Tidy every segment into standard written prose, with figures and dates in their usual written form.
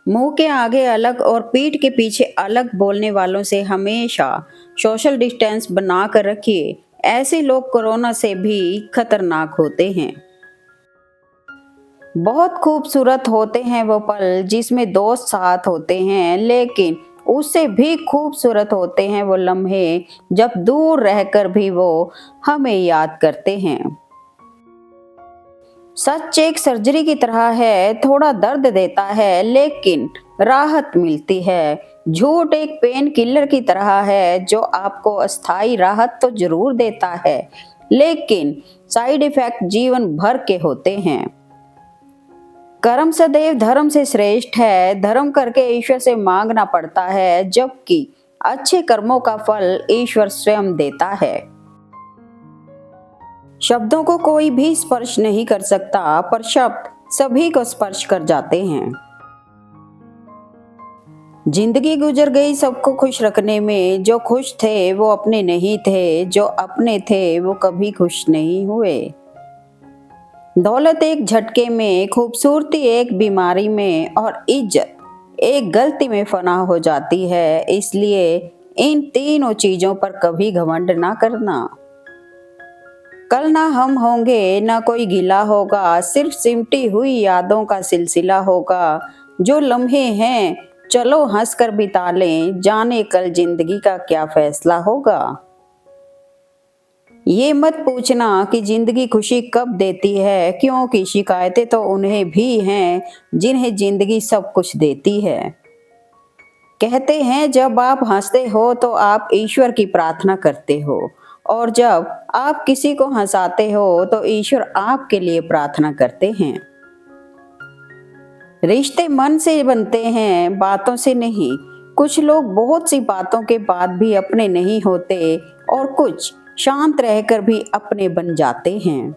मुंह के आगे अलग और पीठ के पीछे अलग बोलने वालों से हमेशा सोशल डिस्टेंस बनाकर रखिए। ऐसे लोग कोरोना से भी खतरनाक होते हैं। बहुत खूबसूरत होते हैं वो पल जिसमें दोस्त साथ होते हैं, लेकिन उससे भी खूबसूरत होते हैं वो लम्हे जब दूर रहकर भी वो हमें याद करते हैं। सच एक सर्जरी की तरह है, थोड़ा दर्द देता है लेकिन राहत मिलती है। झूठ एक पेन किलर की तरह है जो आपको अस्थायी राहत तो जरूर देता है, लेकिन साइड इफेक्ट जीवन भर के होते हैं। कर्म सदैव धर्म से श्रेष्ठ है। धर्म करके ईश्वर से मांगना पड़ता है, जबकि अच्छे कर्मों का फल ईश्वर स्वयं देता है। शब्दों को कोई भी स्पर्श नहीं कर सकता, पर शब्द सभी को स्पर्श कर जाते हैं। जिंदगी गुजर गई सबको खुश रखने में। जो खुश थे वो अपने नहीं थे, जो अपने थे वो कभी खुश नहीं हुए। दौलत एक झटके में, खूबसूरती एक बीमारी में, और इज्जत एक गलती में फना हो जाती है। इसलिए इन तीनों चीजों पर कभी घमंड ना करना। कल ना हम होंगे, ना कोई गिला होगा, सिर्फ सिमटी हुई यादों का सिलसिला होगा। जो लम्हे हैं चलो हंस कर बिता लें, जाने कल जिंदगी का क्या फैसला होगा। ये मत पूछना कि जिंदगी खुशी कब देती है, क्योंकि शिकायतें तो उन्हें भी हैं जिन्हें जिंदगी सब कुछ देती है। कहते हैं जब आप हंसते हो तो आप ईश्वर की प्रार्थना करते हो, और जब आप किसी को हंसाते हो तो ईश्वर आपके लिए प्रार्थना करते हैं। रिश्ते मन से बनते हैं, बातों से नहीं। कुछ लोग बहुत सी बातों के बाद भी अपने नहीं होते, और कुछ शांत रहकर भी अपने बन जाते हैं।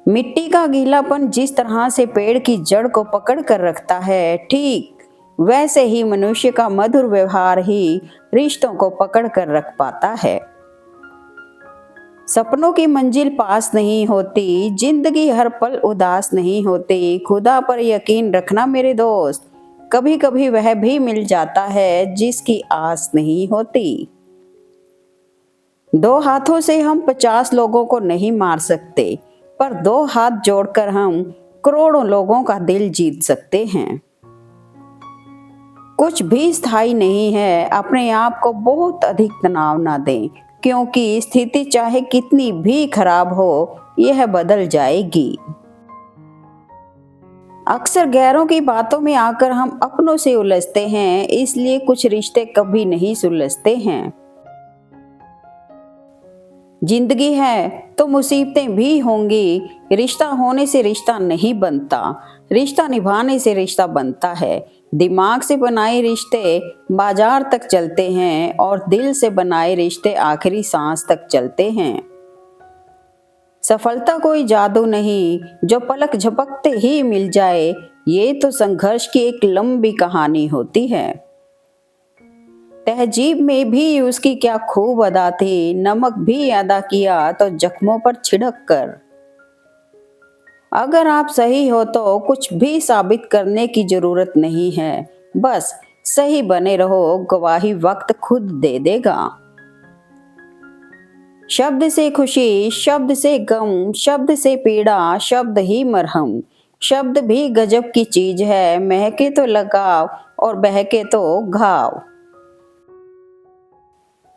मिट्टी का गीलापन जिस तरह से पेड़ की जड़ को पकड़ कर रखता है, ठीक वैसे ही मनुष्य का मधुर व्यवहार ही रिश्तों को पकड़ कर रख पाता है। सपनों की मंजिल पास नहीं होती, जिंदगी हर पल उदास नहीं होती। खुदा पर यकीन रखना मेरे दोस्त, कभी कभी वह भी मिल जाता है जिसकी आस नहीं होती। दो हाथों से हम 50 लोगों को नहीं मार सकते, पर दो हाथ जोड़कर हम करोड़ों लोगों का दिल जीत सकते हैं। कुछ भी स्थायी नहीं है, अपने आप को बहुत अधिक तनाव ना दें, क्योंकि स्थिति चाहे कितनी भी खराब हो, यह बदल जाएगी। अक्सर गैरों की बातों में आकर हम अपनों से उलझते हैं, इसलिए कुछ रिश्ते कभी नहीं सुलझते हैं। जिंदगी है तो मुसीबतें भी होंगी। रिश्ता होने से रिश्ता नहीं बनता, रिश्ता निभाने से रिश्ता बनता है। दिमाग से बनाए रिश्ते बाजार तक चलते हैं, और दिल से बनाए रिश्ते आखिरी सांस तक चलते हैं। सफलता कोई जादू नहीं जो पलक झपकते ही मिल जाए, ये तो संघर्ष की एक लंबी कहानी होती है। तहजीब में भी उसकी क्या खूब अदा थी, नमक भी अदा किया तो जख्मों पर छिड़क कर। अगर आप सही हो तो कुछ भी साबित करने की जरूरत नहीं है, बस सही बने रहो, गवाही वक्त खुद दे देगा। शब्द से खुशी, शब्द से गम, शब्द से पीड़ा, शब्द ही मरहम। शब्द भी गजब की चीज है, महके तो लगाव और बहके तो घाव।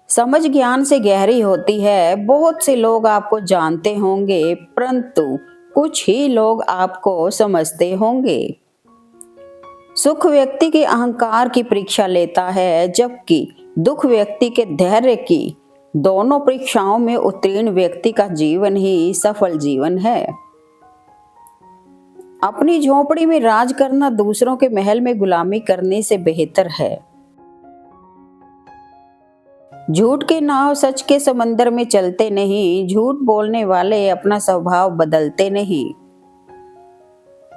समझ ज्ञान से गहरी होती है। बहुत से लोग आपको जानते होंगे, परंतु कुछ ही लोग आपको समझते होंगे। सुख व्यक्ति के अहंकार की परीक्षा लेता है, जबकि दुख व्यक्ति के धैर्य की। दोनों परीक्षाओं में उत्तीर्ण व्यक्ति का जीवन ही सफल जीवन है। अपनी झोपड़ी में राज करना दूसरों के महल में गुलामी करने से बेहतर है। झूठ के नाव सच के समंदर में चलते नहीं, झूठ बोलने वाले अपना स्वभाव बदलते नहीं।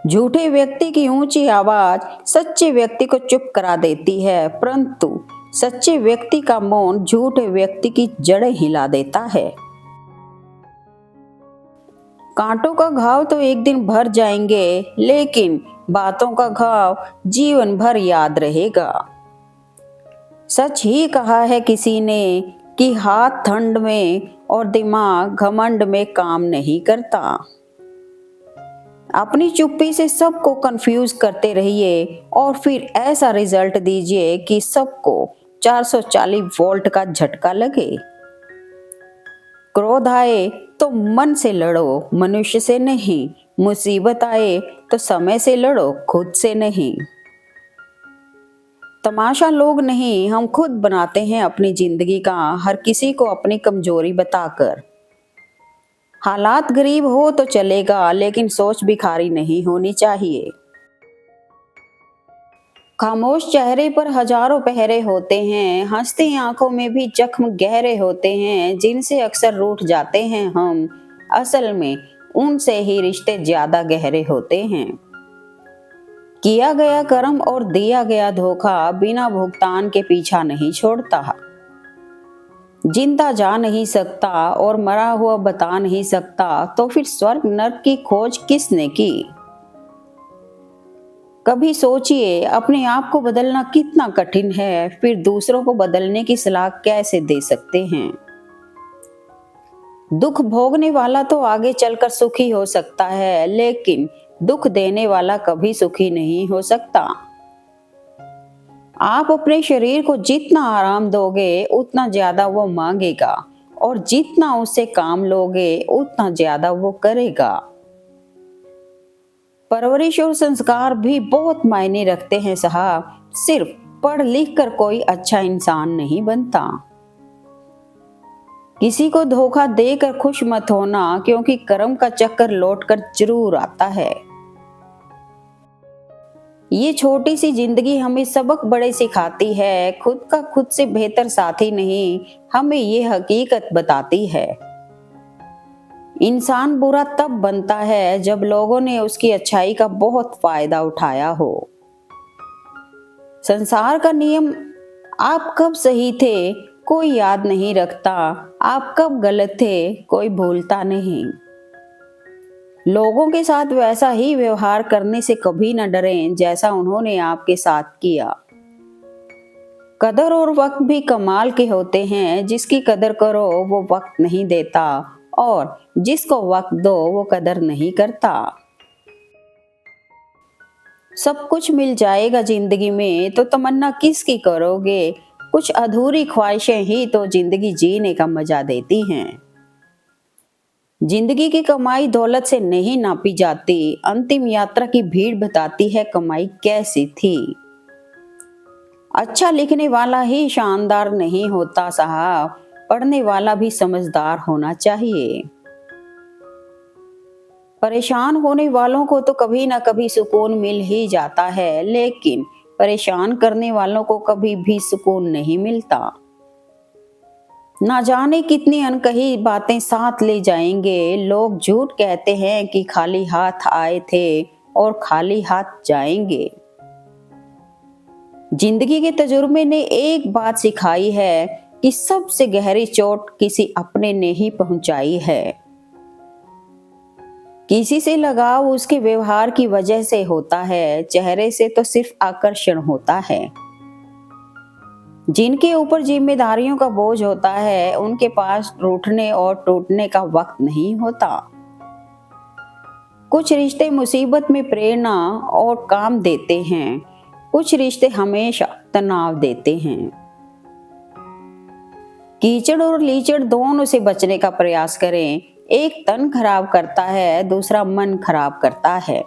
झूठे व्यक्ति की ऊंची आवाज सच्चे व्यक्ति को चुप करा देती है, परंतु सच्चे व्यक्ति का मौन झूठे व्यक्ति की जड़ें हिला देता है। कांटों का घाव तो एक दिन भर जाएंगे, लेकिन बातों का घाव जीवन भर याद रहेगा। सच ही कहा है किसी ने कि हाथ ठंड में और दिमाग घमंड में काम नहीं करता। अपनी चुप्पी से सबको कंफ्यूज करते रहिए और फिर ऐसा रिजल्ट दीजिए कि सबको 440 वोल्ट का झटका लगे। क्रोध आए तो मन से लड़ो, मनुष्य से नहीं। मुसीबत आए तो समय से लड़ो, खुद से नहीं। तमाशा लोग नहीं, हम खुद बनाते हैं अपनी जिंदगी का, हर किसी को अपनी कमजोरी बताकर। हालात गरीब हो तो चलेगा, लेकिन सोच भिखारी नहीं होनी चाहिए। खामोश चेहरे पर हजारों पहरे होते हैं, हंसती आंखों में भी जख्म गहरे होते हैं, जिनसे अक्सर रूठ जाते हैं हम। असल में उनसे ही रिश्ते ज्यादा गहरे होते हैं। किया गया कर्म और दिया गया धोखा बिना भुगतान के पीछा नहीं छोड़ता। जिंदा जा नहीं सकता और मरा हुआ बता नहीं सकता, तो फिर स्वर्ग नर्क की खोज किसने की? कभी सोचिए अपने आप को बदलना कितना कठिन है, फिर दूसरों को बदलने की सलाह कैसे दे सकते हैं? दुख भोगने वाला तो आगे चलकर सुखी हो सकता है, लेकिन दुख देने वाला कभी सुखी नहीं हो सकता। आप अपने शरीर को जितना आराम दोगे उतना ज्यादा वो मांगेगा, और जितना उससे काम लोगे उतना ज्यादा वो करेगा। परवरिश और संस्कार भी बहुत मायने रखते हैं साहब। सिर्फ पढ़ लिख कर कोई अच्छा इंसान नहीं बनता। किसी को धोखा देकर खुश मत होना, क्योंकि कर्म का चक्कर लौटकर जरूर आता है। ये छोटी सी जिंदगी हमें सबक बड़े सिखाती है। खुद का खुद से बेहतर साथी नहीं, हमें ये हकीकत बताती है। इंसान बुरा तब बनता है जब लोगों ने उसकी अच्छाई का बहुत फायदा उठाया हो। संसार का नियम, आप कब सही थे कोई याद नहीं रखता, आप कब गलत थे कोई भूलता नहीं। लोगों के साथ वैसा ही व्यवहार करने से कभी न डरें जैसा उन्होंने आपके साथ किया। कदर और वक्त भी कमाल के होते हैं। जिसकी कदर करो वो वक्त नहीं देता, और जिसको वक्त दो वो कदर नहीं करता। सब कुछ मिल जाएगा जिंदगी में तो तमन्ना किसकी करोगे? कुछ अधूरी ख्वाहिशें ही तो जिंदगी जीने का मजा देती हैं। जिंदगी की कमाई दौलत से नहीं नापी जाती, अंतिम यात्रा की भीड़ बताती है कमाई कैसी थी। अच्छा लिखने वाला ही शानदार नहीं होता साहब, पढ़ने वाला भी समझदार होना चाहिए। परेशान होने वालों को तो कभी ना कभी सुकून मिल ही जाता है, लेकिन परेशान करने वालों को कभी भी सुकून नहीं मिलता। ना जाने कितनी अनकही बातें साथ ले जाएंगे। लोग झूठ कहते हैं कि खाली हाथ आए थे और खाली हाथ जाएंगे। जिंदगी के तजुर्बे ने एक बात सिखाई है कि सबसे गहरी चोट किसी अपने ने ही पहुंचाई है। किसी से लगाव उसके व्यवहार की वजह से होता है, चेहरे से तो सिर्फ आकर्षण होता है। जिनके ऊपर जिम्मेदारियों का बोझ होता है उनके पास रूठने और टूटने का वक्त नहीं होता। कुछ रिश्ते मुसीबत में प्रेरणा और काम देते हैं, कुछ रिश्ते हमेशा तनाव देते हैं। कीचड़ और लीचड़ दोनों से बचने का प्रयास करें। एक तन खराब करता है, दूसरा मन खराब करता है।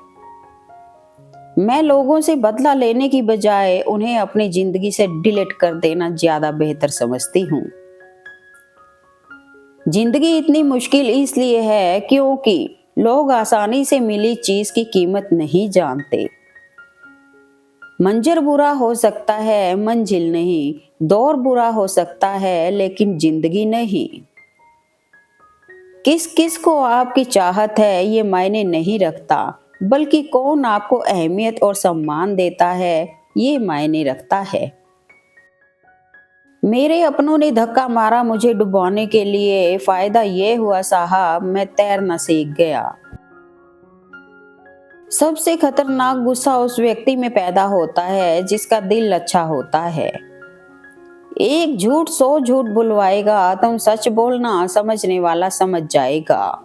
मैं लोगों से बदला लेने की बजाय उन्हें अपनी जिंदगी से डिलीट कर देना ज्यादा बेहतर समझती हूँ। जिंदगी इतनी मुश्किल इसलिए है क्योंकि लोग आसानी से मिली चीज की कीमत नहीं जानते। मंजर बुरा हो सकता है, मंजिल नहीं। दौर बुरा हो सकता है, लेकिन जिंदगी नहीं। किस किस को आपकी चाहत है ये मायने नहीं रखता, बल्कि कौन आपको अहमियत और सम्मान देता है ये मायने रखता है। मेरे अपनों ने धक्का मारा मुझे डुबोने के लिए, फायदा ये हुआ साहब मैं तैरना सीख गया। सबसे खतरनाक गुस्सा उस व्यक्ति में पैदा होता है जिसका दिल अच्छा होता है। एक झूठ 100 झूठ बुलवाएगा, तुम सच बोलना, समझने वाला समझ जाएगा।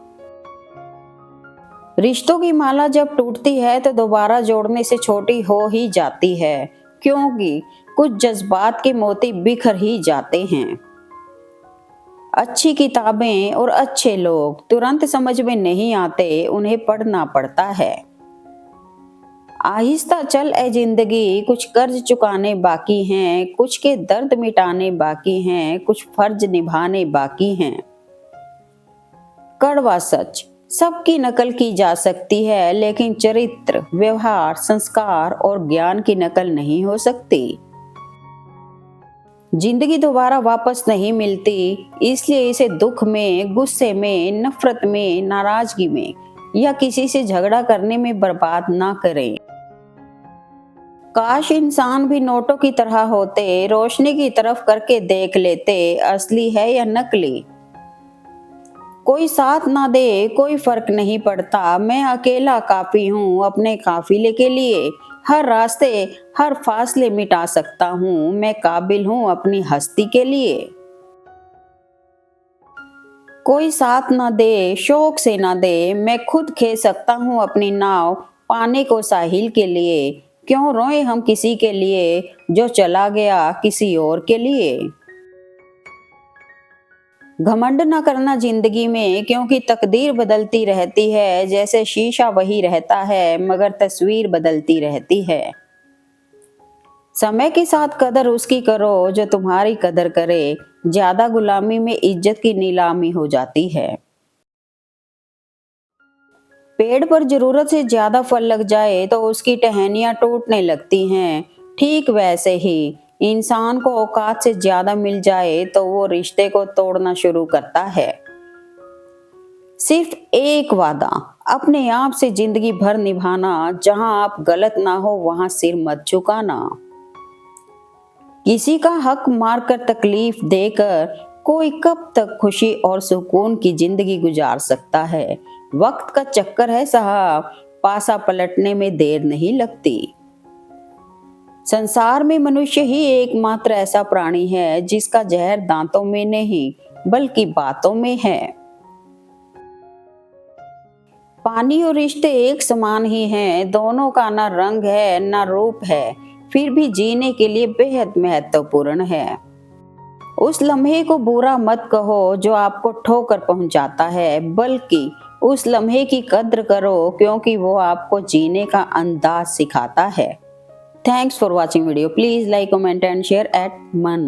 रिश्तों की माला जब टूटती है तो दोबारा जोड़ने से छोटी हो ही जाती है, क्योंकि कुछ जज्बात के मोती बिखर ही जाते हैं। अच्छी किताबें और अच्छे लोग तुरंत समझ में नहीं आते, उन्हें पढ़ना पड़ता है। आहिस्ता चल ए जिंदगी, कुछ कर्ज चुकाने बाकी हैं, कुछ के दर्द मिटाने बाकी हैं, कुछ फर्ज निभाने बाकी हैं। कड़वा सच, सबकी नकल की जा सकती है, लेकिन चरित्र, व्यवहार, संस्कार और ज्ञान की नकल नहीं हो सकती। जिंदगी दोबारा वापस नहीं मिलती, इसलिए इसे दुख में, गुस्से में, नफरत में, नाराजगी में या किसी से झगड़ा करने में बर्बाद ना करें। काश इंसान भी नोटों की तरह होते, रोशनी की तरफ करके देख लेते असली है या नकली। कोई साथ ना दे कोई फर्क नहीं पड़ता, मैं अकेला काफी हूँ अपने काफिले के लिए। हर रास्ते, हर फासले मिटा सकता हूँ, मैं काबिल हूँ अपनी हस्ती के लिए। कोई साथ ना दे, शौक से ना दे, मैं खुद खे सकता हूँ अपनी नाव पाने को साहिल के लिए। क्यों रोए हम किसी के लिए जो चला गया किसी और के लिए। घमंड ना करना जिंदगी में, क्योंकि तकदीर बदलती रहती है, जैसे शीशा वही रहता है मगर तस्वीर बदलती रहती है। समय के साथ कदर उसकी करो जो तुम्हारी कदर करे, ज्यादा गुलामी में इज्जत की नीलामी हो जाती है। पेड़ पर जरूरत से ज्यादा फल लग जाए तो उसकी टहनियां टूटने लगती हैं। ठीक वैसे ही इंसान को औकात से ज्यादा मिल जाए तो वो रिश्ते को तोड़ना शुरू करता है। सिर्फ एक वादा अपने आप से जिंदगी भर निभाना, जहां आप गलत ना हो वहां सिर मत झुकाना। किसी का हक मारकर तकलीफ देकर कोई कब तक खुशी और सुकून की जिंदगी गुजार सकता है। वक्त का चक्कर है साहब, पासा पलटने में देर नहीं लगती। संसार में मनुष्य ही एकमात्र ऐसा प्राणी है जिसका जहर दांतों में नहीं बल्कि बातों में है। पानी और रिश्ते एक समान ही हैं, दोनों का ना रंग है ना रूप है, फिर भी जीने के लिए बेहद महत्वपूर्ण है। उस लम्हे को बुरा मत कहो जो आपको ठोकर पहुंचाता है, बल्कि उस लम्हे की कद्र करो क्योंकि वो आपको जीने का अंदाज सिखाता है। Thanks for watching video. Please like, comment and share at Man.